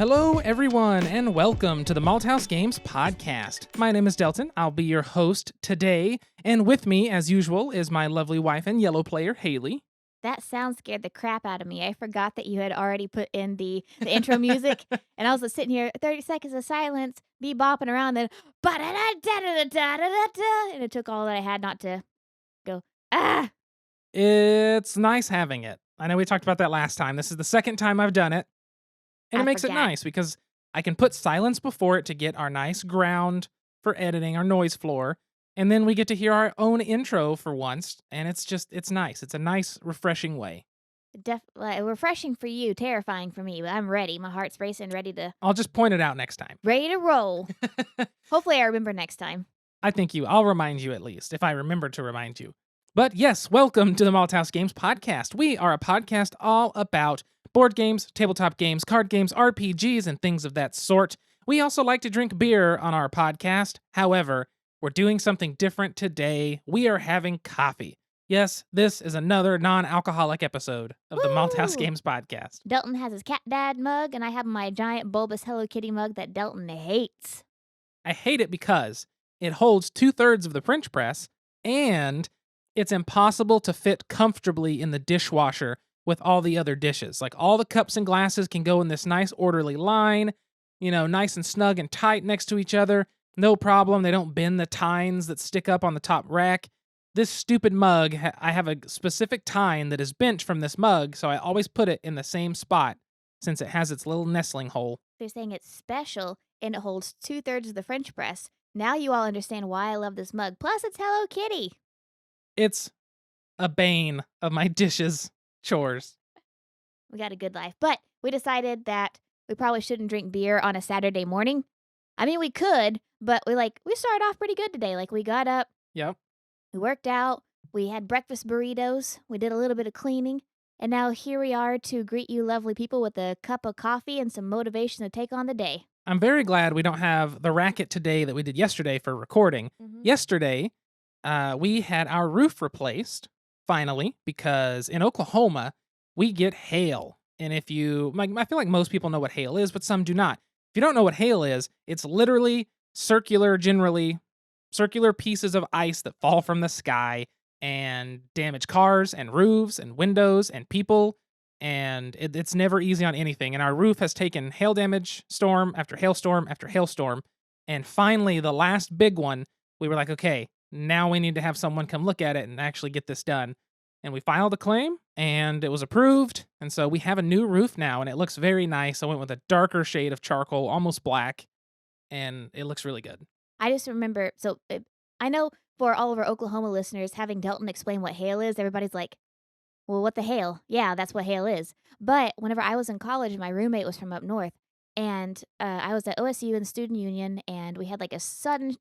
Hello, everyone, and welcome to the Malthaus Games podcast. My name is Delton. I'll be your host today, and with me, as usual, is my lovely wife and yellow player, Haley. That sound scared the crap out of me. I forgot that you had already put in the intro music, and I was just sitting here, 30 seconds of silence, me bopping around, then ba-da-da-da-da-da-da-da-da, and it took all that I had not to go, ah! It's nice having it. I know we talked about that last time. This is the second time I've done it, and I it makes it forgot. nice because I can put silence before it to get our nice ground for editing, our noise floor, and then we get to hear our own intro for once, and it's nice. It's a nice, refreshing way. Refreshing for you, terrifying for me, but I'm ready. My heart's racing, I'll just point it out next time. ready to roll. Hopefully I remember next time. I'll remind you at least, if I remember to remind you. But yes, welcome to the Malthaus Games podcast. We are a podcast all about board games, tabletop games, card games, RPGs, and things of that sort. We also like to drink beer on our podcast. However, we're doing something different today. We are having coffee. Yes, this is another non-alcoholic episode of the Malthaus Woo! Games podcast. Delton has his cat dad mug, and I have my giant bulbous Hello Kitty mug that Delton hates. I hate it because it holds 2/3 of the French press, and it's impossible to fit comfortably in the dishwasher with all the other dishes. Like, all the cups and glasses can go in this nice orderly line, nice and snug and tight next to each other. No problem. They don't bend the tines that stick up on the top rack. This stupid mug, I have a specific tine that is bent from this mug, so I always put it in the same spot since it has its little nestling hole. They're saying it's special and it holds 2/3 of the French press. Now you all understand why I love this mug. Plus, it's Hello Kitty. It's a bane of my dishes chores. We got a good life. But we decided that we probably shouldn't drink beer on a Saturday morning. I mean, we could, but we started off pretty good today. We got up, Yep. we worked out, we had breakfast burritos, we did a little bit of cleaning, and now here we are to greet you lovely people with a cup of coffee and some motivation to take on the day. I'm very glad we don't have the racket today that we did yesterday for recording. Yesterday, we had our roof replaced, finally, because in Oklahoma, we get hail. And if you, I feel like most people know what hail is, but some do not. If you don't know what hail is, it's literally generally circular pieces of ice that fall from the sky and damage cars and roofs and windows and people. And it's never easy on anything. And our roof has taken hail damage, storm after hailstorm after hailstorm. And finally, the last big one, we were like, okay, now we need to have someone come look at it and actually get this done. And we filed a claim, and it was approved. And so we have a new roof now, and it looks very nice. I went with a darker shade of charcoal, almost black, and it looks really good. I just remember, I know for all of our Oklahoma listeners, having Delton explain what hail is, everybody's like, well, what the hail? Yeah, that's what hail is. But whenever I was in college, my roommate was from up north, and I was at OSU in the student union, and we had a sudden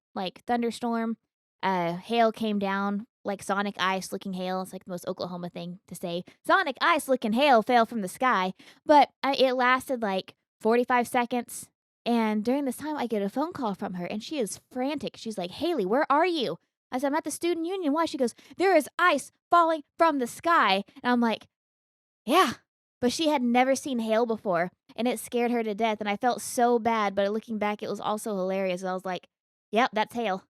thunderstorm. Hail came down, like sonic ice looking hail. It's like the most Oklahoma thing to say. Sonic ice looking hail fell from the sky, but it lasted 45 seconds. And during this time, I get a phone call from her, and she is frantic. She's like, Haley, where are you? I said, I'm at the student union. Why? She goes, there is ice falling from the sky. And I'm like, yeah. But she had never seen hail before, and it scared her to death. And I felt so bad, but looking back, it was also hilarious. I was like, yep, that's hail.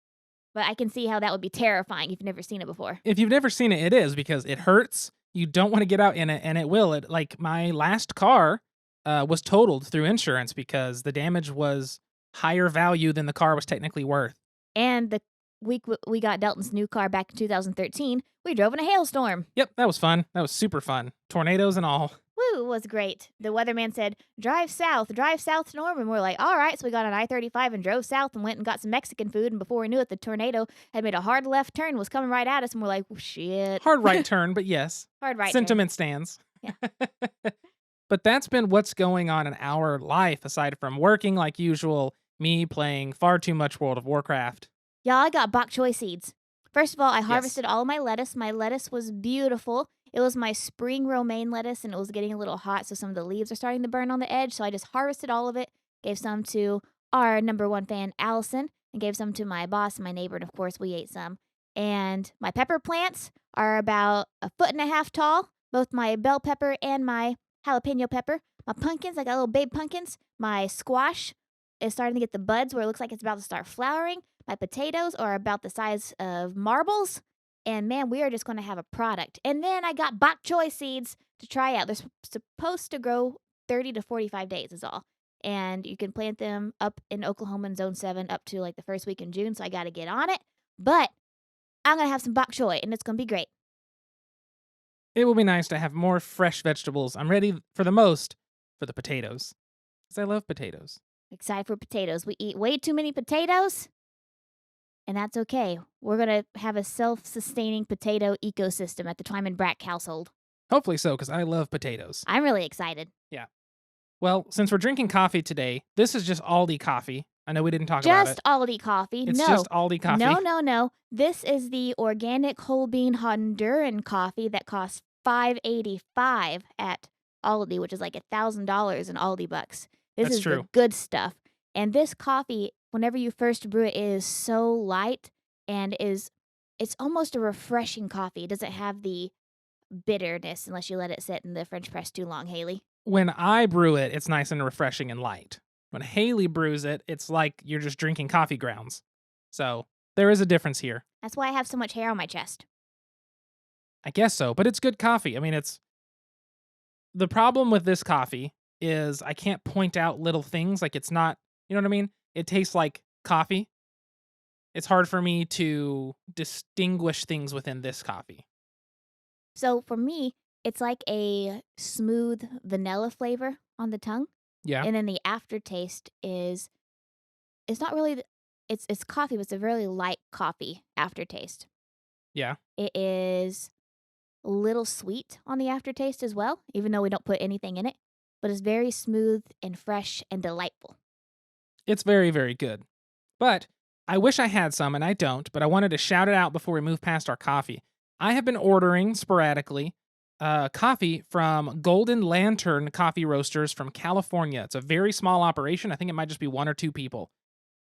But I can see how that would be terrifying if you've never seen it before. If you've never seen it, it is, because it hurts. You don't want to get out in it, and it will. My last car was totaled through insurance because the damage was higher value than the car was technically worth. And the week we got Delton's new car back in 2013, we drove in a hailstorm. Yep, that was fun. That was super fun. Tornadoes and all. Woo, it was great. The weatherman said, drive south to Norman. We're like, all right. So we got on I-35 and drove south and went and got some Mexican food. And before we knew it, the tornado had made a hard left turn, was coming right at us. And we're like, oh, shit. Hard right turn, but yes. Hard right Sentiment stands. Yeah. But that's been what's going on in our life, aside from working like usual, me playing far too much World of Warcraft. Y'all, I got bok choy seeds. First of all, I harvested all of my lettuce. My lettuce was beautiful. It was my spring romaine lettuce, and it was getting a little hot, so some of the leaves are starting to burn on the edge. So I just harvested all of it, gave some to our number one fan, Allison, and gave some to my boss and my neighbor, and of course, we ate some. And my pepper plants are about 1.5 feet tall, both my bell pepper and my jalapeno pepper. My pumpkins, I got little babe pumpkins. My squash is starting to get the buds where it looks like it's about to start flowering. My potatoes are about the size of marbles. And man, we are just going to have a product. And then I got bok choy seeds to try out. They're supposed to grow 30 to 45 days is all. And you can plant them up in Oklahoma in Zone 7 up to like the first week in June. So I got to get on it. But I'm going to have some bok choy and it's going to be great. It will be nice to have more fresh vegetables. I'm ready for the potatoes. Because I love potatoes. Excited for potatoes. We eat way too many potatoes. And that's okay. We're going to have a self-sustaining potato ecosystem at the Twyman Brack household. Hopefully so, because I love potatoes. I'm really excited. Yeah. Well, since we're drinking coffee today, this is just Aldi coffee. I know we didn't talk about it. Just Aldi coffee. It's no. just Aldi coffee. No. This is the organic whole bean Honduran coffee that costs $5.85 at Aldi, which is like $1,000 in Aldi bucks. This That's is true. the good stuff. And this coffee, whenever you first brew it, is so light and it's almost a refreshing coffee. It doesn't have the bitterness unless you let it sit in the French press too long, Haley. When I brew it, it's nice and refreshing and light. When Haley brews it, it's like you're just drinking coffee grounds. So there is a difference here. That's why I have so much hair on my chest. I guess so, but it's good coffee. I mean, the problem with this coffee is I can't point out little things. Like it's not, you know what I mean? It tastes like coffee. It's hard for me to distinguish things within this coffee. So for me, it's like a smooth vanilla flavor on the tongue. Yeah. And then the aftertaste it's not really, it's coffee, but it's a really light coffee aftertaste. Yeah. It is a little sweet on the aftertaste as well, even though we don't put anything in it. But it's very smooth and fresh and delightful. It's very, very good. But I wish I had some, and I don't, but I wanted to shout it out before we move past our coffee. I have been ordering sporadically coffee from Golden Lantern Coffee Roasters from California. It's a very small operation. I think it might just be one or two people.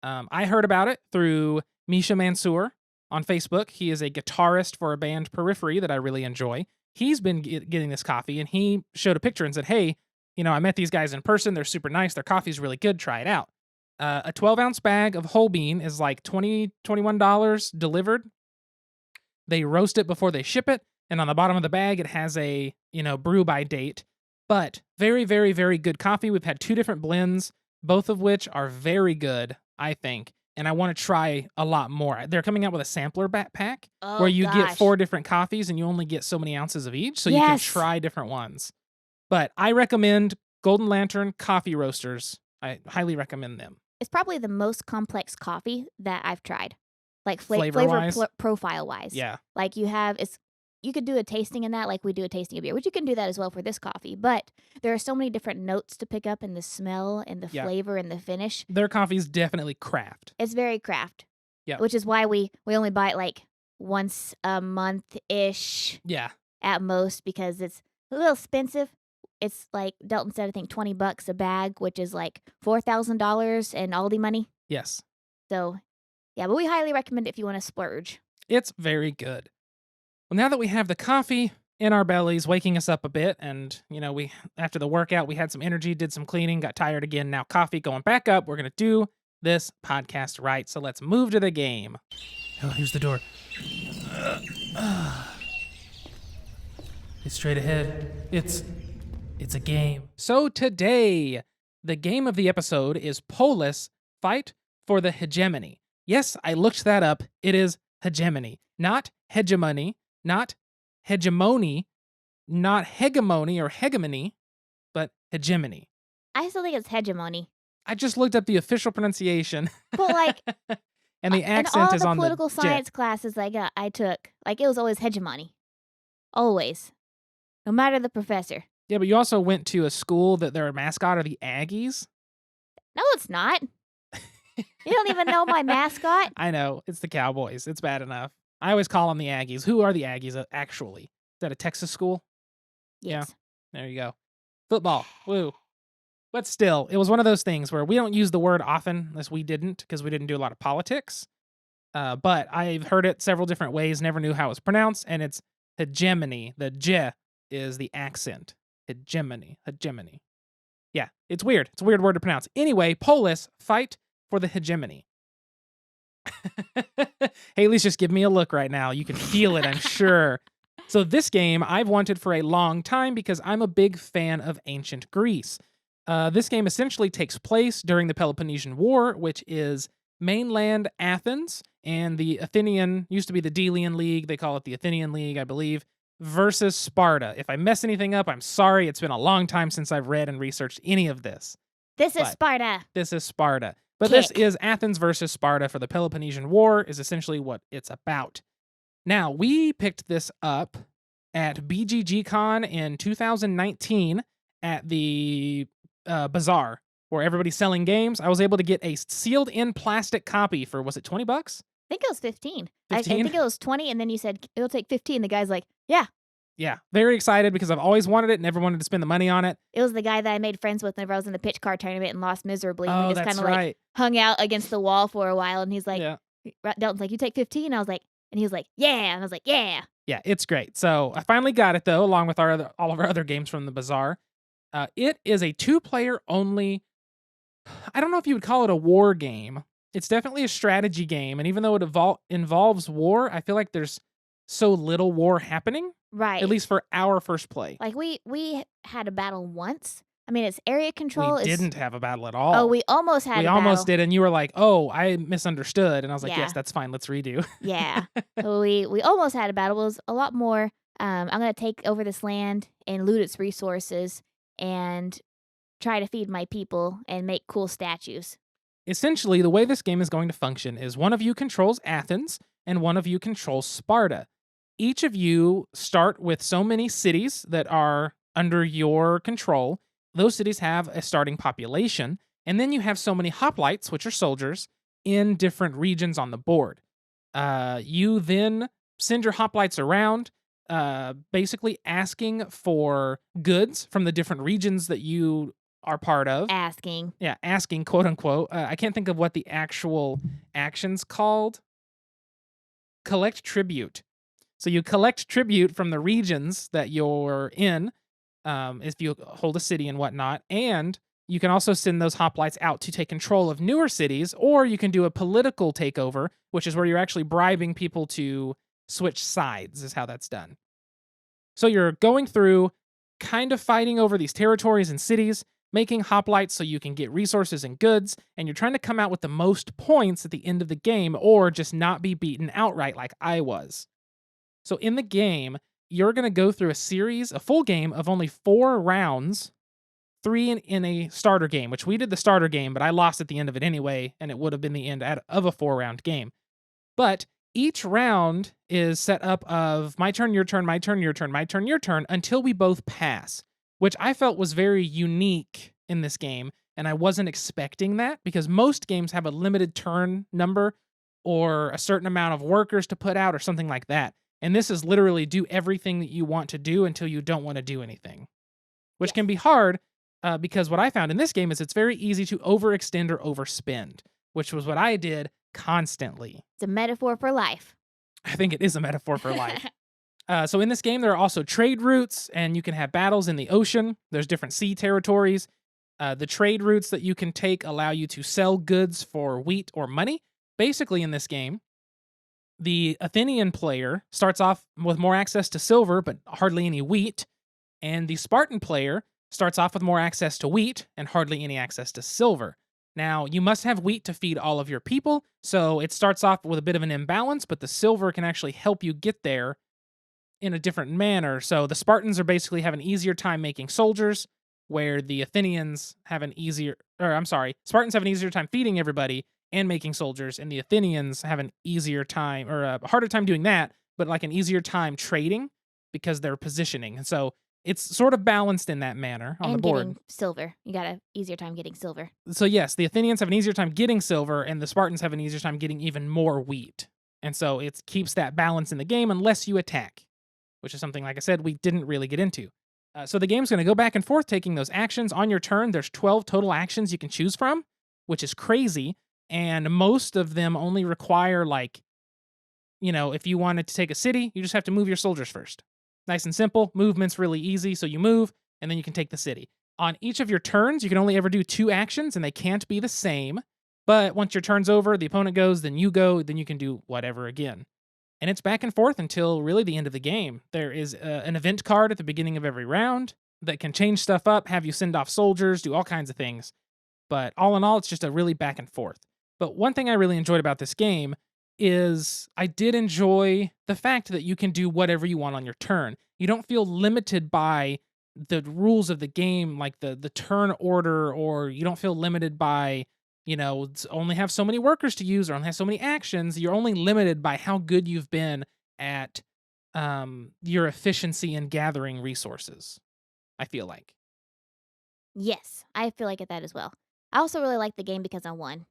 I heard about it through Misha Mansour on Facebook. He is a guitarist for a band Periphery that I really enjoy. He's been getting this coffee, and he showed a picture and said, hey, I met these guys in person. They're super nice. Their coffee's really good. Try it out. A 12-ounce bag of whole bean is like $20, $21 delivered. They roast it before they ship it. And on the bottom of the bag, it has a, brew by date. But very, very, very good coffee. We've had two different blends, both of which are very good, I think. And I want to try a lot more. They're coming out with a sampler pack where you get 4 different coffees and you only get so many ounces of each. So you can try different ones. But I recommend Golden Lantern Coffee Roasters. I highly recommend them. It's probably the most complex coffee that I've tried. Like Flavor-wise? profile-wise. Yeah. Like you could do a tasting in that like we do a tasting of beer, which you can do that as well for this coffee. But there are so many different notes to pick up in the smell and the flavor and the finish. Their coffee's definitely craft. It's very craft. Yeah. Which is why we only buy it like once a month-ish. Yeah. At most, because it's a little expensive. It's like Delton said, I think $20 a bag, which is like $4,000 in Aldi money. Yes. So, yeah, but we highly recommend it if you want to splurge. It's very good. Well, now that we have the coffee in our bellies, waking us up a bit, and, we after the workout, we had some energy, did some cleaning, got tired again. Now coffee going back up. We're going to do this podcast right. So let's move to the game. Oh, here's the door. It's straight ahead. It's a game. So today, the game of the episode is Polis, Fight for the Hegemony. Yes, I looked that up. It is Hegemony. Not Hegemony, not Hegemony, not Hegemony or Hegemony, but Hegemony. I still think it's Hegemony. I just looked up the official pronunciation. But like... and the accent is on the... In all the political science classes I took, like it was always Hegemony. Always. No matter the professor. Yeah, but you also went to a school that their mascot are the Aggies? No, it's not. You don't even know my mascot? I know. It's the Cowboys. It's bad enough. I always call them the Aggies. Who are the Aggies, actually? Is that a Texas school? Yes. Yeah. There you go. Football. Woo. But still, it was one of those things where we don't use the word often, unless we didn't, because we didn't do a lot of politics. But I've heard it several different ways, never knew how it was pronounced, and it's hegemony. The J is the accent. Hegemony. Yeah, it's weird. It's a weird word to pronounce. Anyway, Polis, fight for the hegemony. Haley's just giving me a look right now. You can feel it, I'm sure. So this game I've wanted for a long time because I'm a big fan of ancient Greece. This game essentially takes place during the Peloponnesian War, which is mainland Athens and the Athenian, used to be the Delian League, they call it the Athenian League, I believe, versus Sparta. If I mess anything up, I'm sorry. It's been a long time since I've read and researched any of this. This is Sparta. This is Sparta. But this is Athens versus Sparta for the Peloponnesian War is essentially what it's about. Now, we picked this up at BGGCon in 2019 at the bazaar where everybody's selling games. I was able to get a sealed in plastic copy for, was it $20? I think it was 15. 15? I think it was 20, and then you said it'll take 15. The guy's like, yeah. Yeah, very excited because I've always wanted it, never wanted to spend the money on it. It was the guy that I made friends with whenever I was in the pitch car tournament and lost miserably. Oh, we just that's kind of right. like hung out against the wall for a while, and he's like, Yeah. Dalton's like, you take 15? I was like, and he was like, yeah. And I was like, yeah. Yeah, it's great. So I finally got it though, along with all of our other games from the bazaar. It is a 2-player only. I don't know if you would call it a war game. It's definitely a strategy game, and even though it involves war, I feel like there's so little war happening. Right. At least for our first play. Like we had a battle once. I mean, it's area control. We didn't have a battle at all. Oh, we almost had. We almost did, and you were like, "Oh, I misunderstood," and I was like, Yeah. "Yes, that's fine. Let's redo." Yeah. So we almost had a battle. It was a lot more. I'm gonna take over this land and loot its resources and try to feed my people and make cool statues. Essentially, the way this game is going to function is one of you controls Athens and one of you controls Sparta. Each of you start with so many cities that are under your control. Those cities have a starting population, and then you have so many hoplites, which are soldiers, in different regions on the board. You then send your hoplites around, basically asking for goods from the different regions that you are part of. Asking. Yeah, asking, quote unquote. I can't think of what the actual action's called. Collect tribute. So you collect tribute from the regions that you're in, if you hold a city and whatnot, and you can also send those hoplites out to take control of newer cities, or you can do a political takeover, which is where you're actually bribing people to switch sides, is how that's done. So you're going through, kind of fighting over these territories and cities, making hoplites so you can get resources and goods, and you're trying to come out with the most points at the end of the game, or just not be beaten outright like I was. So in the game, you're going to go through a full game of only 4 rounds, 3 in a starter game, which we did the starter game, but I lost at the end of it anyway, and it would have been the end of a 4-round game. But each round is set up of my turn, your turn, my turn, your turn, my turn, your turn, until we both pass, which I felt was very unique in this game, and I wasn't expecting that, because most games have a limited turn number or a certain amount of workers to put out or something like that. And this is literally do everything that you want to do until you don't want to do anything, which can be hard because what I found in this game is it's very easy to overextend or overspend, which was what I did constantly. It's a metaphor for life. I think it is a metaphor for life. So in this game, there are also trade routes, and you can have battles in the ocean. There's different sea territories. The trade routes that you can take allow you to sell goods for wheat or money. Basically, in this game, the Athenian player starts off with more access to silver, but hardly any wheat. And the Spartan player starts off with more access to wheat and hardly any access to silver. Now, you must have wheat to feed all of your people, so it starts off with a bit of an imbalance, but the silver can actually help you get there in a different manner. So the Spartans are basically have an easier time making soldiers, where the Athenians have Spartans have an easier time feeding everybody and making soldiers, and the Athenians have an easier time, or a harder time doing that, but like an easier time trading because they're positioning. And so it's sort of balanced in that manner on the board. And getting silver. You got an easier time getting silver. So yes, the Athenians have an easier time getting silver, and the Spartans have an easier time getting even more wheat. And so it keeps that balance in the game unless you attack, which is something, like I said, we didn't really get into. So the game's going to go back and forth taking those actions on your turn. There's 12 total actions you can choose from, which is crazy. And most of them only require, like, if you wanted to take a city, you just have to move your soldiers first. Nice and simple. Movement's really easy. So you move, and then you can take the city. On each of your turns, you can only ever do 2 actions, and they can't be the same. But once your turn's over, the opponent goes, then you go, then you can do whatever again. And it's back and forth until really the end of the game. There is an event card at the beginning of every round that can change stuff up, have you send off soldiers, do all kinds of things. But all in all, it's just a really back and forth. But one thing I really enjoyed about this game is I did enjoy the fact that you can do whatever you want on your turn. You don't feel limited by the rules of the game, like the turn order, or you don't feel limited by, only have so many workers to use or only have so many actions. You're only limited by how good you've been at your efficiency in gathering resources, I feel like. Yes, I feel like that as well. I also really like the game because I won.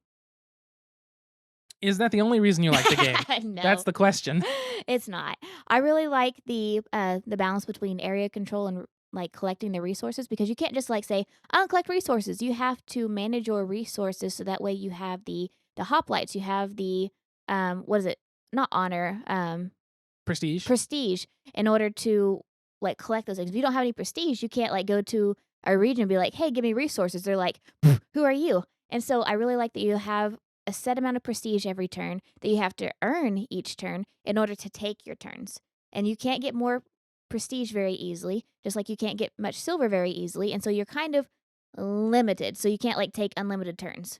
Is that the only reason you like the game? No. That's the question. It's not. I really like the balance between area control and like collecting the resources, because you can't just like say, "I don't collect resources." You have to manage your resources so that way you have the hoplites, you have the what is it? Not honor, Prestige. prestige, in order to like collect those things. If you don't have any prestige, you can't like go to a region and be like, "Hey, give me resources." They're like, "Pff, who are you?" And so I really like that you have a set amount of prestige every turn that you have to earn each turn in order to take your turns. And you can't get more prestige very easily, just like you can't get much silver very easily. And so you're kind of limited. So you can't like take unlimited turns.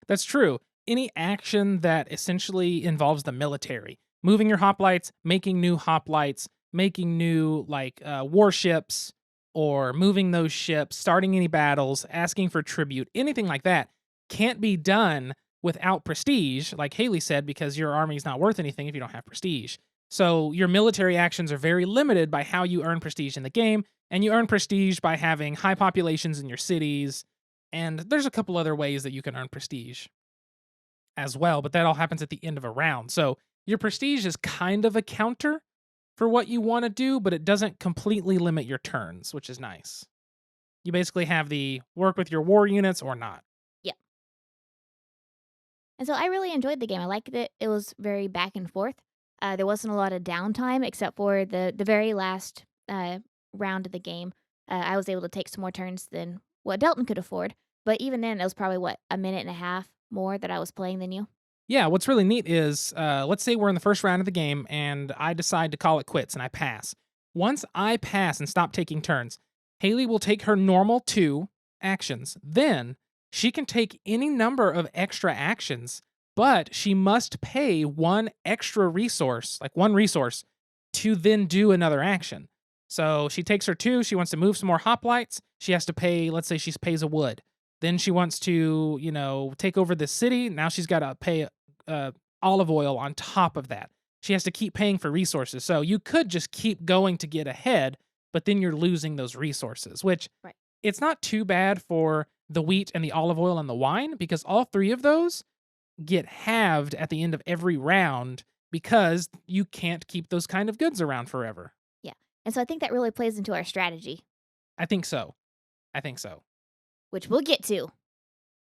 That's true. Any action that essentially involves the military, moving your hoplites, making new hoplites, making new warships, or moving those ships, starting any battles, asking for tribute, anything like that can't be done without prestige, like Haley said, because your army's not worth anything if you don't have prestige. So your military actions are very limited by how you earn prestige in the game, and you earn prestige by having high populations in your cities, and there's a couple other ways that you can earn prestige as well, but that all happens at the end of a round. So your prestige is kind of a counter for what you want to do, but it doesn't completely limit your turns, which is nice. You basically have the work with your war units or not. Yeah. And so I really enjoyed the game. I liked it. It was very back and forth. There wasn't a lot of downtime except for the very last round of the game. I was able to take some more turns than what Delton could afford. But even then, it was probably, what, a minute and a half more that I was playing than you? Yeah, what's really neat is let's say we're in the first round of the game and I decide to call it quits and I pass. Once I pass and stop taking turns, Haley will take her normal 2 actions. Then she can take any number of extra actions, but she must pay 1 extra resource, like 1 resource, to then do another action. So she takes her 2, she wants to move some more hoplites, she has to pay, let's say she pays a wood. Then she wants to, take over the city. Now she's got to pay olive oil on top of that. She has to keep paying for resources. So you could just keep going to get ahead, but then you're losing those resources, which Right. it's not too bad for the wheat and the olive oil and the wine, because all 3 of those get halved at the end of every round because you can't keep those kind of goods around forever. Yeah. And so I think that really plays into our strategy, I think so. I think so. which we'll get to.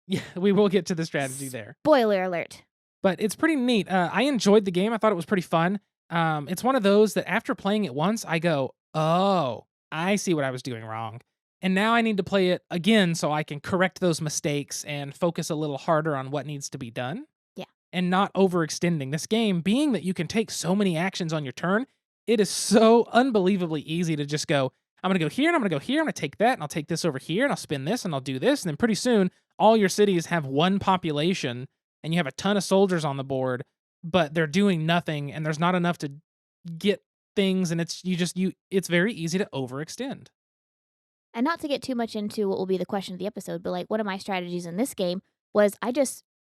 Yeah, we will get to the strategy there. Spoiler alert. But it's pretty neat. I enjoyed the game. I thought it was pretty fun. It's one of those that after playing it once, I go, oh, I see what I was doing wrong. And now I need to play it again so I can correct those mistakes and focus a little harder on what needs to be done. Yeah. And not overextending. This game, being that you can take so many actions on your turn, it is so unbelievably easy to just go, I'm going to go here and I'm going to go here. I'm going to take that and I'll take this over here and I'll spin this and I'll do this. And then pretty soon, all your cities have 1 population and you have a ton of soldiers on the board, but they're doing nothing and there's not enough to get things, and it's very easy to overextend. And not to get too much into what will be the question of the episode, but like one of my strategies in this game was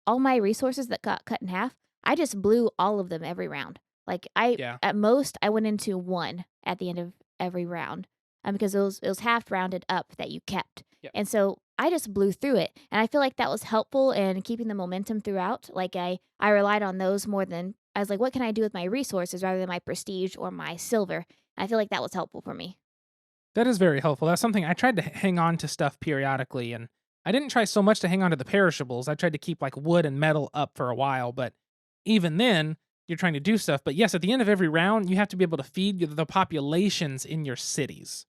all my resources that got cut in half, I just blew all of them every round. Like Yeah. at most, I went into 1 at the end of every round, because it was half rounded up that you kept. Yep. And so I just blew through it. And I feel like that was helpful in keeping the momentum throughout. Like I relied on those more than I was like, what can I do with my resources rather than my prestige or my silver? I feel like that was helpful for me. That is very helpful. That's something I tried to hang on to stuff periodically, and I didn't try so much to hang on to the perishables. I tried to keep like wood and metal up for a while, but even then, you're trying to do stuff. But yes, at the end of every round, you have to be able to feed the populations in your cities.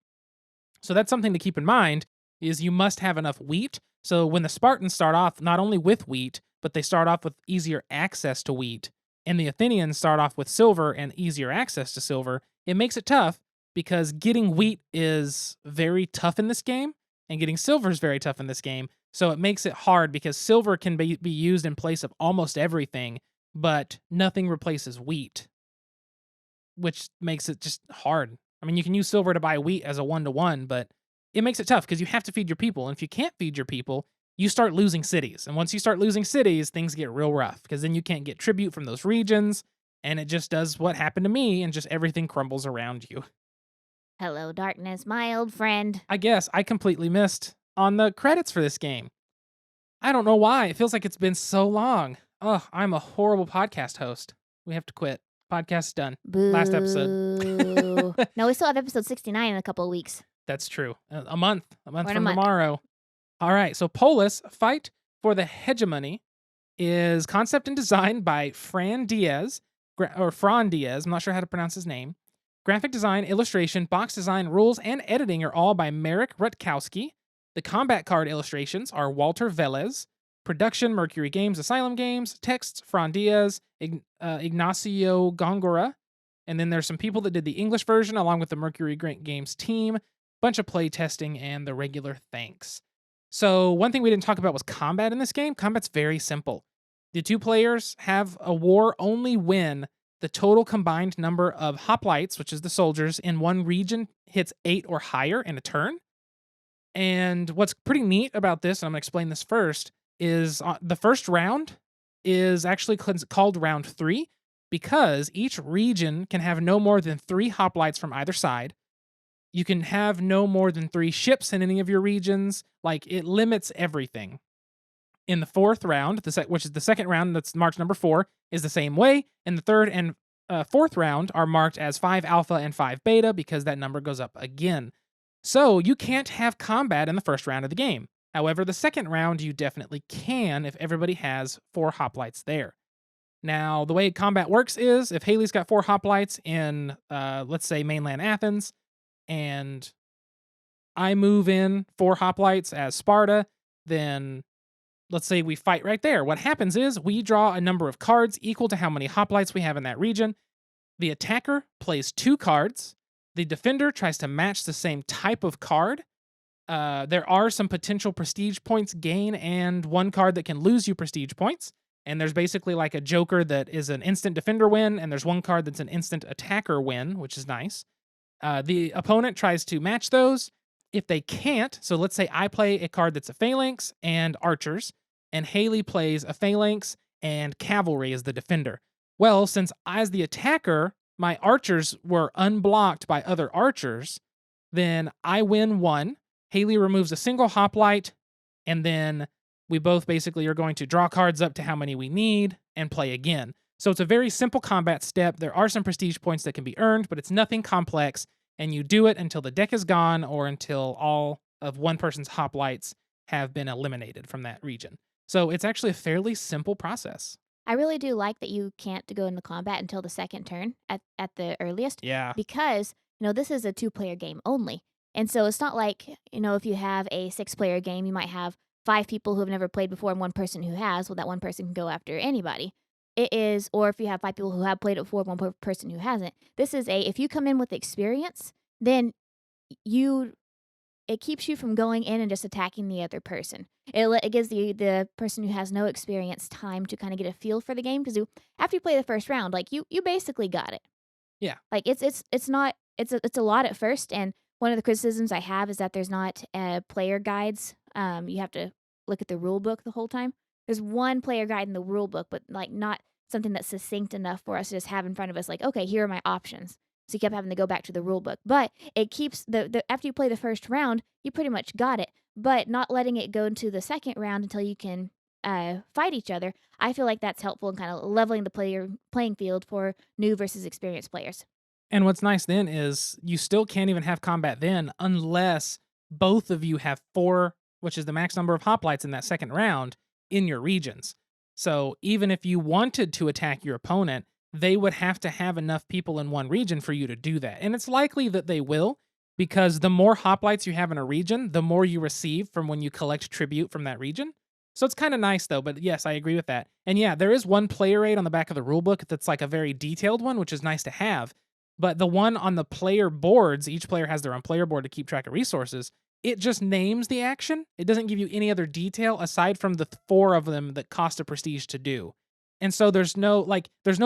So that's something to keep in mind is you must have enough wheat. So when the Spartans start off not only with wheat, but they start off with easier access to wheat, and the Athenians start off with silver and easier access to silver, it makes it tough because getting wheat is very tough in this game, and getting silver is very tough in this game. So it makes it hard because silver can be used in place of almost everything, but nothing replaces wheat, which makes it just hard. I mean, you can use silver to buy wheat as a 1-to-1, but it makes it tough because you have to feed your people. And if you can't feed your people, you start losing cities. And once you start losing cities, things get real rough because then you can't get tribute from those regions. And it just does what happened to me and just everything crumbles around you. Hello, darkness, my old friend. I guess I completely missed on the credits for this game. I don't know why. It feels like it's been so long. Ugh, I'm a horrible podcast host. We have to quit. Podcast's done. Boo. Last episode. No, we still have episode 69 in a couple of weeks. That's true. A month. A month We're in from a month. tomorrow. All right. So Polis, Fight for the Hegemony, is concept and designed by Fran Diaz. I'm not sure how to pronounce his name. Graphic design, illustration, box design, rules, and editing are all by Marek Rutkowski. The combat card illustrations are Walter Velez. Production, Mercury Games, Asylum Games. Texts, Fran Diaz, Ignacio Gongora. And then there's some people that did the English version along with the Mercury Games team. Bunch of play testing and the regular thanks. So one thing we didn't talk about was combat in this game. Combat's very simple. The two players have a war only when the total combined number of hoplites, which is the soldiers, in one region hits 8 or higher in a turn. And what's pretty neat about this, and I'm going to explain this first, is the first round is actually called round 3 because each region can have no more than 3 hoplites from either side. You can have no more than 3 ships in any of your regions. Like, it limits everything. In the fourth round, which is the second round, that's marked number 4, is the same way. And the third and fourth round are marked as 5 alpha and 5 beta because that number goes up again. So you can't have combat in the first round of the game. However, the second round you definitely can if everybody has 4 hoplites there. Now, the way combat works is if Haley's got 4 hoplites in, let's say, mainland Athens, and I move in 4 hoplites as Sparta, then let's say we fight right there. What happens is we draw a number of cards equal to how many hoplites we have in that region. The attacker plays 2 cards. The defender tries to match the same type of card. There are some potential prestige points gain and 1 card that can lose you prestige points. And there's basically like a joker that is an instant defender win, and there's 1 card that's an instant attacker win, which is nice. The opponent tries to match those. If they can't, so let's say I play a card that's a phalanx and archers, and Haley plays a phalanx and cavalry as the defender. Well, since as the attacker, my archers were unblocked by other archers, then I win 1. Haley removes a single hoplite, and then we both basically are going to draw cards up to how many we need and play again. So it's a very simple combat step. There are some prestige points that can be earned, but it's nothing complex, and you do it until the deck is gone or until all of one person's hoplites have been eliminated from that region. So it's actually a fairly simple process. I really do like that you can't go into combat until the second turn at the earliest. Yeah. Because, this is a 2-player game only. And so it's not like, if you have a 6-player game, you might have 5 people who have never played before and 1 person who has. Well, that 1 person can go after anybody. It is, or if you have 5 people who have played it before, 1 person who hasn't. This is if you come in with experience, then it keeps you from going in and just attacking the other person. It gives the person who has no experience time to kind of get a feel for the game, because after you play the first round, like you basically got it. Yeah. Like it's a lot at first, and one of the criticisms I have is that there's not player guides. You have to look at the rule book the whole time. There's 1 player guide in the rule book, but like not something that's succinct enough for us to just have in front of us. Like, okay, here are my options. So you kept having to go back to the rule book. But it keeps the after you play the first round, you pretty much got it. But not letting it go into the second round until you can fight each other, I feel like that's helpful in kind of leveling the playing field for new versus experienced players. And what's nice then is you still can't even have combat then unless both of you have 4, which is the max number of hoplites in that second round, in your regions. So even if you wanted to attack your opponent, they would have to have enough people in one region for you to do that. And it's likely that they will, because the more hoplites you have in a region, the more you receive from when you collect tribute from that region. So it's kind of nice though, but yes, I agree with that. And yeah, there is one player aid on the back of the rulebook that's like a very detailed one, which is nice to have. But the one on the player boards, each player has their own player board to keep track of resources. It just names the action. It doesn't give you any other detail aside from the four of them that cost a prestige to do. And so there's no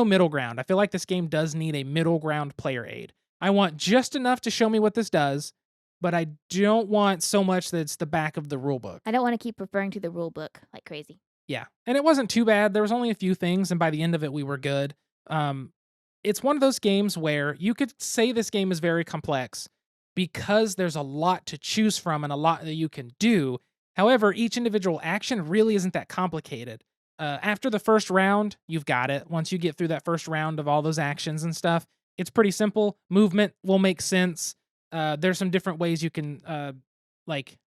middle ground. I feel like this game does need a middle ground player aid. I want just enough to show me what this does, but I don't want so much that it's the back of the rule book. I don't want to keep referring to the rule book like crazy. Yeah. And it wasn't too bad. There was only a few things, and by the end of it, we were good. It's one of those games where you could say this game is very complex because there's a lot to choose from and a lot that you can do. However, each individual action really isn't that complicated. After the first round, you've got it. Once you get through that first round of all those actions and stuff, it's pretty simple. Movement will make sense. There's some different ways you can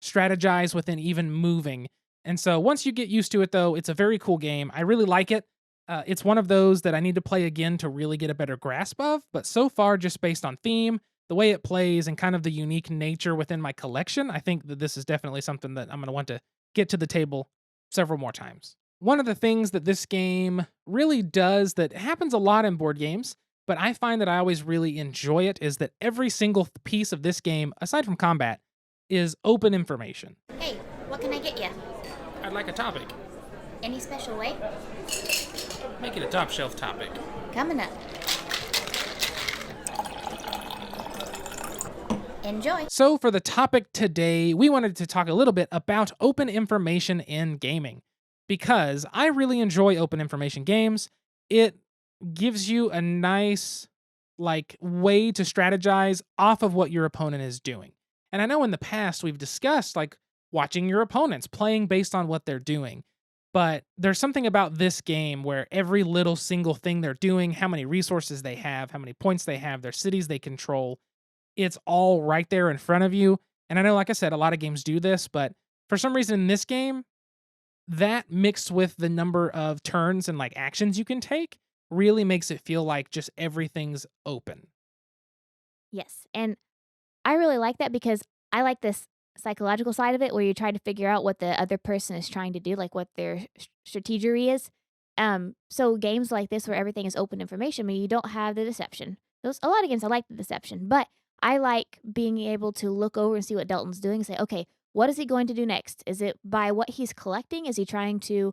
strategize within even moving. And so once you get used to it, though, it's a very cool game. I really like it. It's one of those that I need to play again to really get a better grasp of. But so far, just based on theme, the way it plays, and kind of the unique nature within my collection, I think that this is definitely something that I'm going to want to get to the table several more times. One of the things that this game really does that happens a lot in board games, but I find that I always really enjoy it, is that every single piece of this game, aside from combat, is open information. Hey, what can I get you? I'd like a topic. Any special way? Make it a top shelf topic. Coming up. Enjoy. So for the topic today, we wanted to talk a little bit about open information in gaming, because I really enjoy open information games. It gives you a nice way to strategize off of what your opponent is doing. And I know in the past we've discussed watching your opponents, playing based on what they're doing. But there's something about this game where every little single thing they're doing, how many resources they have, how many points they have, their cities they control, it's all right there in front of you. And I know, like I said, a lot of games do this, but for some reason in this game, that mixed with the number of turns and actions you can take really makes it feel like just everything's open. Yes, and I really like that because I like this psychological side of it where you try to figure out what the other person is trying to do, like what their strategery is. So games like this where everything is open information, I mean, you don't have the deception. A lot of games I like the deception, but I like being able to look over and see what Dalton's doing and say, okay, what is he going to do next? Is it by what he's collecting? Is he trying to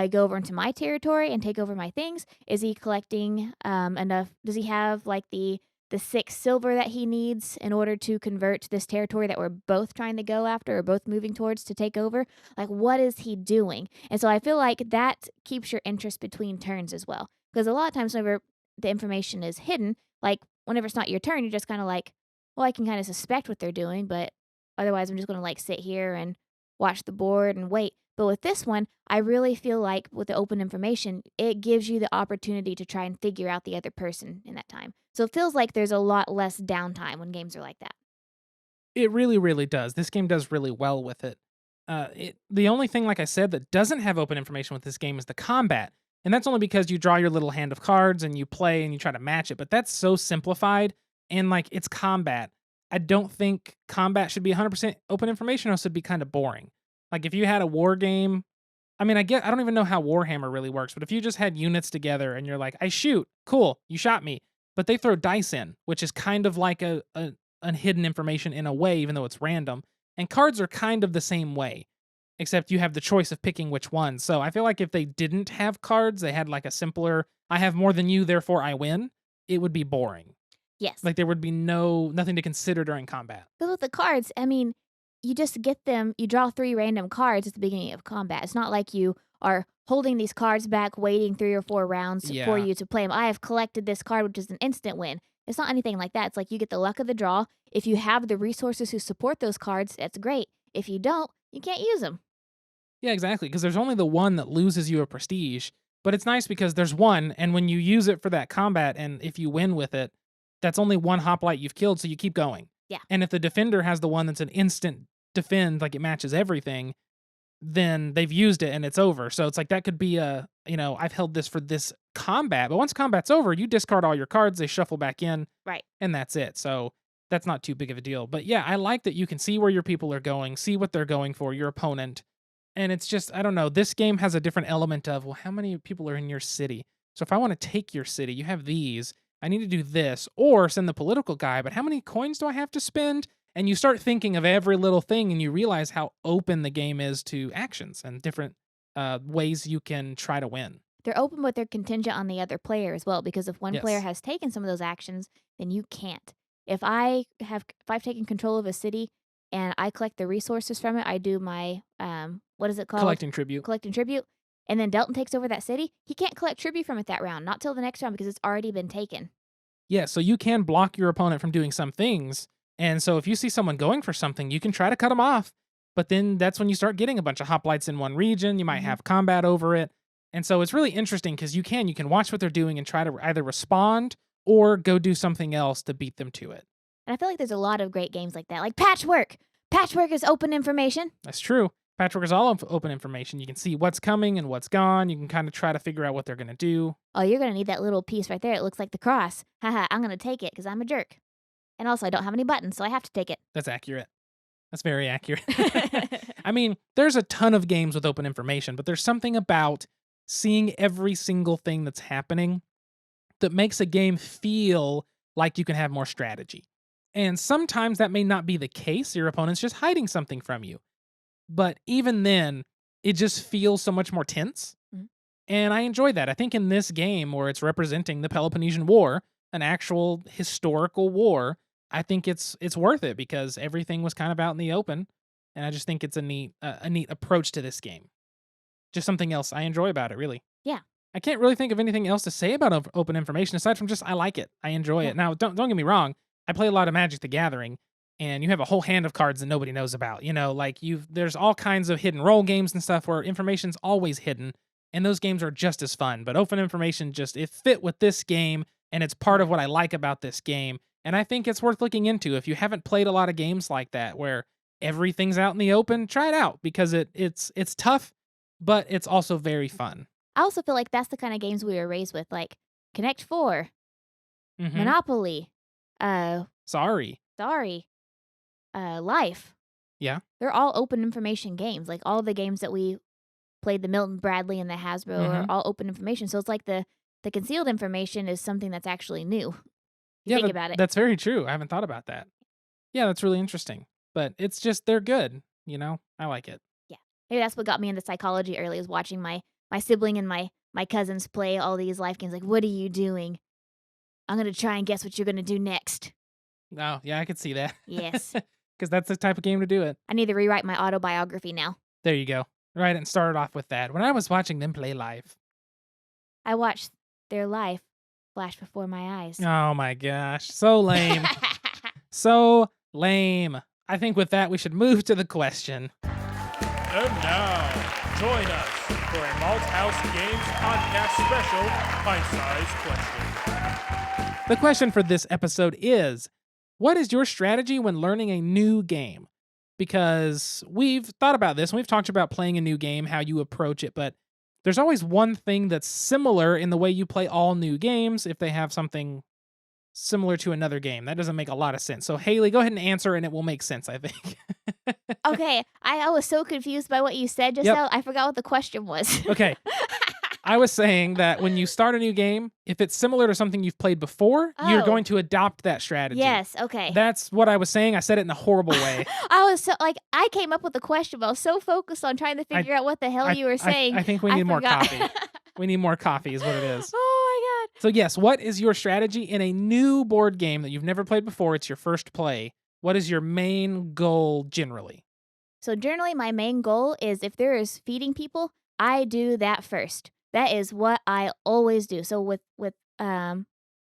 go over into my territory and take over my things? Is he collecting enough? Does he have the 6 silver that he needs in order to convert this territory that we're both trying to go after or both moving towards to take over? What is he doing? And so I feel like that keeps your interest between turns as well. Because a lot of times whenever the information is hidden, whenever it's not your turn, you're just kind of well, I can kind of suspect what they're doing, but otherwise I'm just going to sit here and watch the board and wait. But with this one, I really feel like with the open information, it gives you the opportunity to try and figure out the other person in that time. So it feels like there's a lot less downtime when games are like that. It really, really does. This game does really well with it. The only thing, like I said, that doesn't have open information with this game is the combat. And that's only because you draw your little hand of cards and you play and you try to match it. But that's so simplified, and it's combat. I don't think combat should be 100% open information, or else it'd be kind of boring. If you had a war game, I mean, I don't even know how Warhammer really works, but if you just had units together and you're like, I shoot, cool, you shot me, but they throw dice in, which is kind of like a hidden information in a way, even though it's random. And cards are kind of the same way, except you have the choice of picking which one. So I feel like if they didn't have cards, they had a simpler, I have more than you, therefore I win, it would be boring. Yes. There would be nothing to consider during combat. But with the cards, I mean, you just get them, you draw 3 random cards at the beginning of combat. It's not like you are holding these cards back, waiting 3 or 4 rounds for you to play them. I have collected this card, which is an instant win. It's not anything like that. It's you get the luck of the draw. If you have the resources to support those cards, that's great. If you don't, you can't use them. Yeah, exactly, because there's only the one that loses you a prestige. But it's nice because there's one, and when you use it for that combat, and if you win with it, that's only one hoplite you've killed, so you keep going. Yeah. And if the defender has the one that's an instant defend, it matches everything, then they've used it and it's over. So it's that could be I've held this for this combat, but once combat's over, you discard all your cards, they shuffle back in. Right. And that's it. So that's not too big of a deal. But yeah, I like that you can see where your people are going, see what they're going for, your opponent. And it's just, I don't know, this game has a different element of, well, how many people are in your city? So if I want to take your city, you have these, I need to do this, or send the political guy, but how many coins do I have to spend? And you start thinking of every little thing and you realize how open the game is to actions and different ways you can try to win. They're open, but they're contingent on the other player as well, because if one player Yes. has taken some of those actions, then you can't. If I've taken control of a city and I collect the resources from it, I do my what is it called? Collecting tribute. Collecting tribute. And then Delton takes over that city, he can't collect tribute from it that round, not till the next round because it's already been taken. Yeah, so you can block your opponent from doing some things. And so if you see someone going for something, you can try to cut them off. But then that's when you start getting a bunch of hoplites in one region. You might Mhm. have combat over it. And so it's really interesting because you can watch what they're doing and try to either respond or go do something else to beat them to it. And I feel like there's a lot of great games like that, like Patchwork. Patchwork is open information. That's true. Patchwork is all open information. You can see what's coming and what's gone. You can kind of try to figure out what they're going to do. Oh, you're gonna need that little piece right there. It looks like the cross. Haha, I'm gonna take it because I'm a jerk. And also, I don't have any buttons, so I have to take it. That's accurate. That's very accurate. I mean, there's a ton of games with open information, but there's something about seeing every single thing that's happening that makes a game feel like you can have more strategy. And sometimes that may not be the case. Your opponent's just hiding something from you. But even then, it just feels so much more tense. Mhm. And I enjoy that. I think in this game where it's representing the Peloponnesian War, an actual historical war, I think it's worth it because everything was kind of out in the open, and I just think it's a neat approach to this game. Just something else I enjoy about it, really. Yeah. I can't really think of anything else to say about open information aside from just I like it. I enjoy Yeah. it. Now, don't get me wrong. I play a lot of Magic the Gathering, and you have a whole hand of cards that nobody knows about. You know, like there's all kinds of hidden role games and stuff where information's always hidden, and those games are just as fun. But open information it fit with this game, and it's part of what I like about this game. And I think it's worth looking into. If you haven't played a lot of games like that where everything's out in the open, try it out because it's tough, but it's also very fun. I also feel like that's the kind of games we were raised with, like Connect 4, Mhm. Monopoly, Sorry. Life. Yeah. They're all open information games. Like all the games that we played, the Milton Bradley and the Hasbro, are all open information. So it's like the concealed information is something that's actually new. Yeah, Think about it. that's very true. I haven't thought about that. Yeah, that's really interesting. But it's just they're good, you know? I like it. Yeah. Maybe that's what got me into psychology early, is watching my sibling and my cousins play all these life games. Like, what are you doing? I'm going to try and guess what you're going to do next. Oh, yeah, I could see that. Yes. Because that's the type of game to do it. I need to rewrite my autobiography now. There you go. Right, and started off with that. When I was watching them play live. I watched their life flash before my eyes. Oh my gosh. So lame. So lame. I think with that, we should move to the question. And now, join us for a Malthaus Games podcast special, Pint-Sized Question. The question for this episode is, what is your strategy when learning a new game? Because we've thought about this, and we've talked about playing a new game, how you approach it, but there's always one thing that's similar in the way you play all new games if they have something similar to another game. That doesn't make a lot of sense. So, Haley, go ahead and answer, and it will make sense, I think. Okay, I was so confused by what you said just Yep. now. I forgot what the question was. Okay. I was saying that when you start a new game, if it's similar to something you've played before, you're Oh. going to adopt that strategy. Yes, okay. That's what I was saying. I said it in a horrible way. I was so, like, I came up with the question, but I was so focused on trying to figure out what the hell you were saying. I think we I need more forgot. coffee. We need more coffee is what it is. Oh my god. So yes, what is your strategy in a new board game that you've never played before? It's your first play. What is your main goal generally? So generally my main goal is, if there is feeding people, I do that first. That is what I always do. So with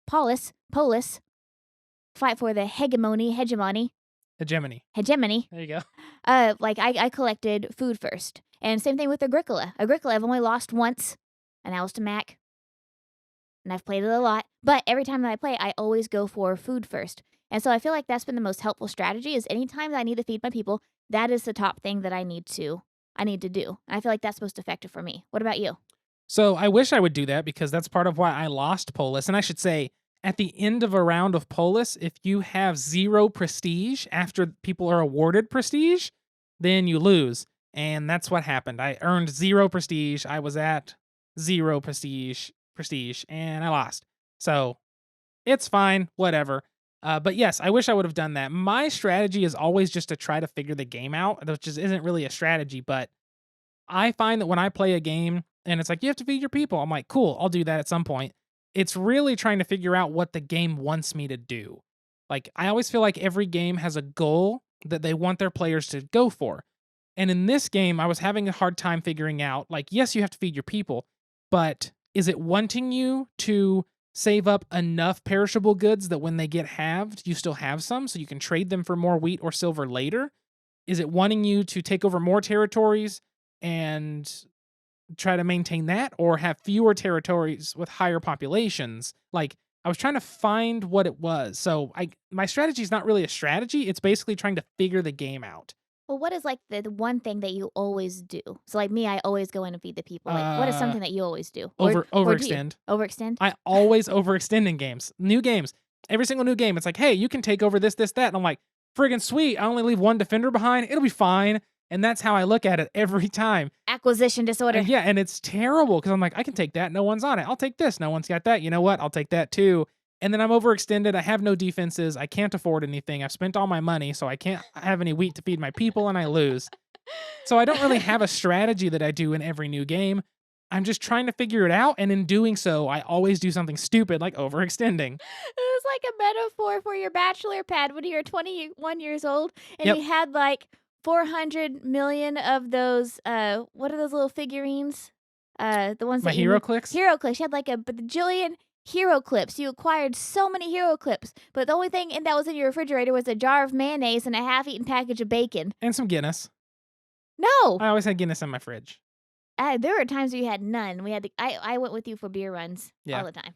Polis, fight for the hegemony. Hegemony. Hegemony. There you go. Like I collected food first. And same thing with Agricola. Agricola, I've only lost once, and that was to Mac. And I've played it a lot. But every time that I play, I always go for food first. And so I feel like that's been the most helpful strategy, is anytime that I need to feed my people, that is the top thing that I need to do. And I feel like that's most effective for me. What about you? So I wish I would do that because that's part of why I lost Polis. And I should say, at the end of a round of Polis, if you have 0 prestige after people are awarded prestige, then you lose. And that's what happened. I earned 0 prestige. I was at 0 prestige, and I lost. So it's fine, whatever. But yes, I wish I would have done that. My strategy is always just to try to figure the game out, which just isn't really a strategy, but I find that when I play a game and it's like, you have to feed your people, I'm like, cool, I'll do that at some point. It's really trying to figure out what the game wants me to do. Like, I always feel like every game has a goal that they want their players to go for. And in this game, I was having a hard time figuring out, like, yes, you have to feed your people, but is it wanting you to save up enough perishable goods that when they get halved, you still have some so you can trade them for more wheat or silver later? Is it wanting you to take over more territories and try to maintain that, or have fewer territories with higher populations? Like, I was trying to find what it was. So my strategy is not really a strategy. It's basically trying to figure the game out. Well, what is like the one thing that you always do? So like me, I always go in and feed the people. Like, what is something that you always do? Or do you? Overextend. Overextend? I always overextend in games. New games. Every single new game, it's like, hey, you can take over this, that. And I'm like, friggin' sweet. I only leave one defender behind. It'll be fine. And that's how I look at it every time. Acquisition disorder. Yeah, and it's terrible because I'm like, I can take that. No one's on it. I'll take this. No one's got that. You know what? I'll take that too. And then I'm overextended. I have no defenses. I can't afford anything. I've spent all my money, so I can't have any wheat to feed my people, and I lose. So I don't really have a strategy that I do in every new game. I'm just trying to figure it out, and in doing so, I always do something stupid like overextending. It was like a metaphor for your bachelor pad when you were 21 years old, and Yep. you had like 400 million of those, what are those little figurines? The ones My that hero clicks? Hero clicks. You had like a bajillion hero clips. You acquired so many hero clips, but the only thing that was in your refrigerator was a jar of mayonnaise and a half-eaten package of bacon. And some Guinness. No! I always had Guinness in my fridge. There were times where you had none. I went with you for beer runs all the time.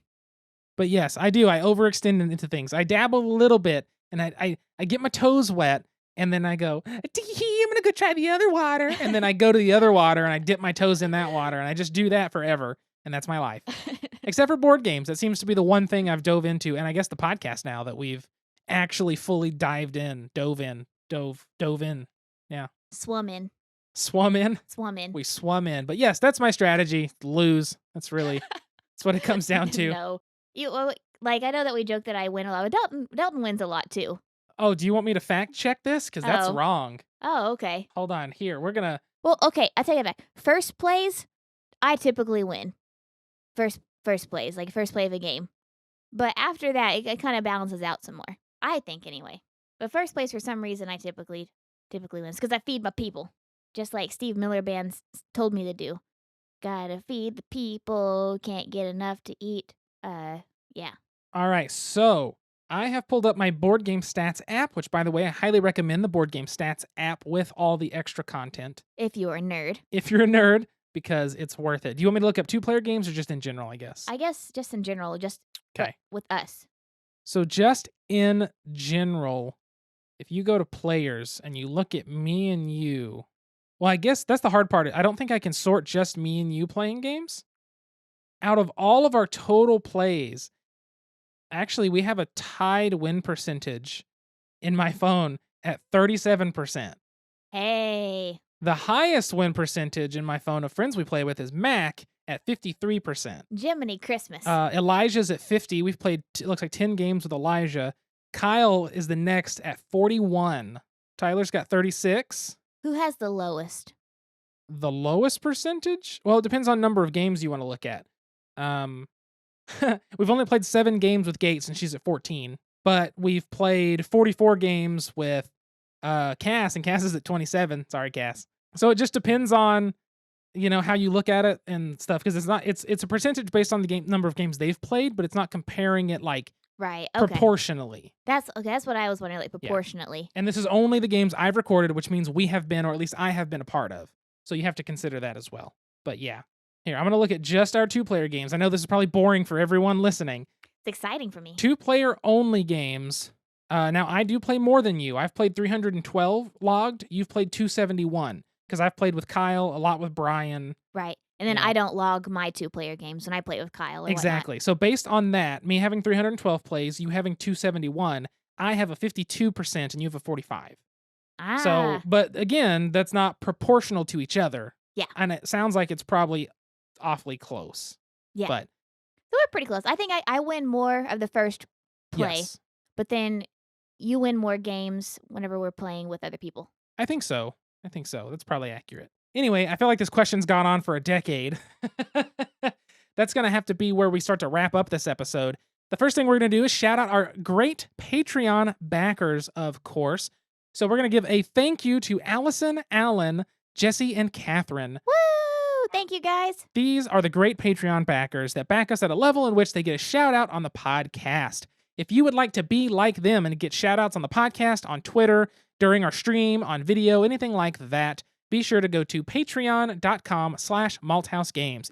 But yes, I do. I overextend into things. I dabble a little bit, and I get my toes wet, and then I go, tee-hee, I'm going to go try the other water. And then I go to the other water, and I dip my toes in that water, and I just do that forever, and that's my life. Except for board games. That seems to be the one thing I've dove into, and I guess the podcast now that we've actually fully dove in. Yeah. Swum in. Swum in? Swum in. We swum in. But yes, that's my strategy. Lose. That's what it comes down to. No. I know that we joke that I win a lot, but Delton wins a lot too. Oh, do you want me to fact check this? Because that's wrong. Oh, okay. Hold on. Here, we're going to... Well, okay, I'll tell you that. First plays, I typically win. First plays, like first play of a game. But after that, it kind of balances out some more. I think, anyway. But first place, for some reason, I typically wins. Because I feed my people. Just like Steve Miller Band told me to do. Gotta feed the people, can't get enough to eat. Yeah. All right, so I have pulled up my Board Game Stats app, which, by the way, I highly recommend the Board Game Stats app with all the extra content. If you're a nerd. If you're a nerd, because it's worth it. Do you want me to look up 2-player games or just in general, I guess? I guess just in general, just with us. So just in general, if you go to players and you look at me and you... Well, I guess that's the hard part. I don't think I can sort just me and you playing games. Out of all of our total plays, actually, we have a tied win percentage in my phone at 37%. Hey. The highest win percentage in my phone of friends we play with is Mac at 53%. Jiminy Christmas. Elijah's at 50. We've played, it looks like 10 games with Elijah. Kyle is the next at 41. Tyler's got 36. Who has the lowest? The lowest percentage? Well, it depends on number of games you want to look at. We've only played 7 games with Gates, and she's at 14. But we've played 44 games with Cass, and Cass is at 27. Sorry, Cass. So it just depends on, how you look at it and stuff, because it's a percentage based on the number of games they've played, but it's not comparing it like right, okay. proportionally. That's what I was wondering, like proportionally. Yeah. And this is only the games I've recorded, which means we have been, or at least I have been, a part of. So you have to consider that as well. But yeah. Here, I'm going to look at just our 2-player games. I know this is probably boring for everyone listening. It's exciting for me. 2-player only games. Now, I do play more than you. I've played 312 logged. You've played 271. Because I've played with Kyle, a lot with Brian. Right. And then Yeah. I don't log my 2-player games when I play with Kyle or whatnot. Exactly. So based on that, me having 312 plays, you having 271, I have a 52% and you have a 45. So, Ah, but again, that's not proportional to each other. Yeah. And it sounds like it's probably awfully close. yeah. But So we're pretty close. I think I win more of the first play, yes, but then you win more games whenever we're playing with other people. I think so. I think so. That's probably accurate. Anyway, I feel like this question's gone on for a decade. That's going to have to be where we start to wrap up this episode. The first thing we're going to do is shout out our great Patreon backers, of course. So we're going to give a thank you to Allison, Alan, Jesse, and Catherine. Woo! Thank you, guys. These are the great Patreon backers that back us at a level in which they get a shout out on the podcast. If you would like to be like them and get shout outs on the podcast, on Twitter, during our stream, on video, anything like that, be sure to go to patreon.com/malthousegames, MALTHAUS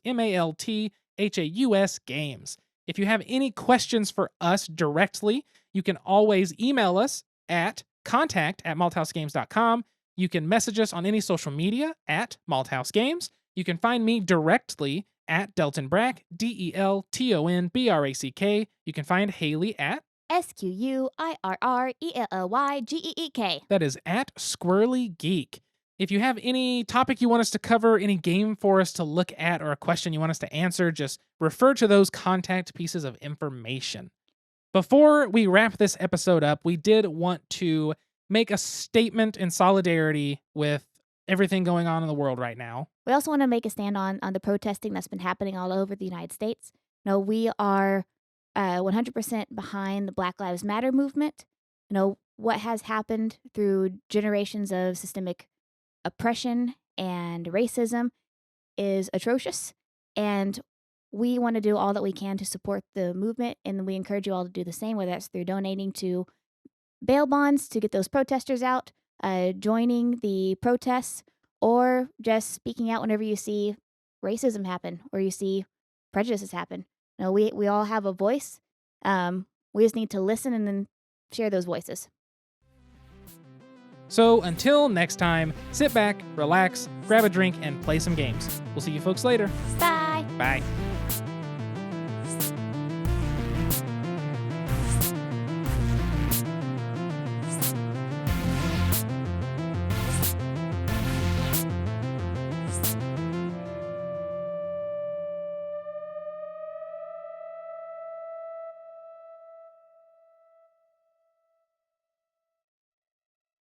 games. If you have any questions for us directly, you can always email us at contact@malthousegames.com. You can message us on any social media at malthousegames. You can find me directly at Delton Brack, DELTONBRACK. You can find Haley at SQUIRRELLYGEEK. that is at Squirrely Geek. If you have any topic you want us to cover, any game for us to look at, or a question you want us to answer, just refer to those contact pieces of information. Before we wrap this episode up, we did want to make a statement in solidarity with everything going on in the world right now. We also want to make a stand on the protesting that's been happening all over the United States. No, we are 100% behind the Black Lives Matter movement. You know, what has happened through generations of systemic oppression and racism is atrocious. And we want to do all that we can to support the movement. And we encourage you all to do the same, whether that's through donating to bail bonds to get those protesters out, joining the protests, or just speaking out whenever you see racism happen or you see prejudices happen. You know, we all have a voice. We just need to listen and then share those voices. So until next time, sit back, relax, grab a drink, and play some games. We'll see you folks later. Bye. Bye.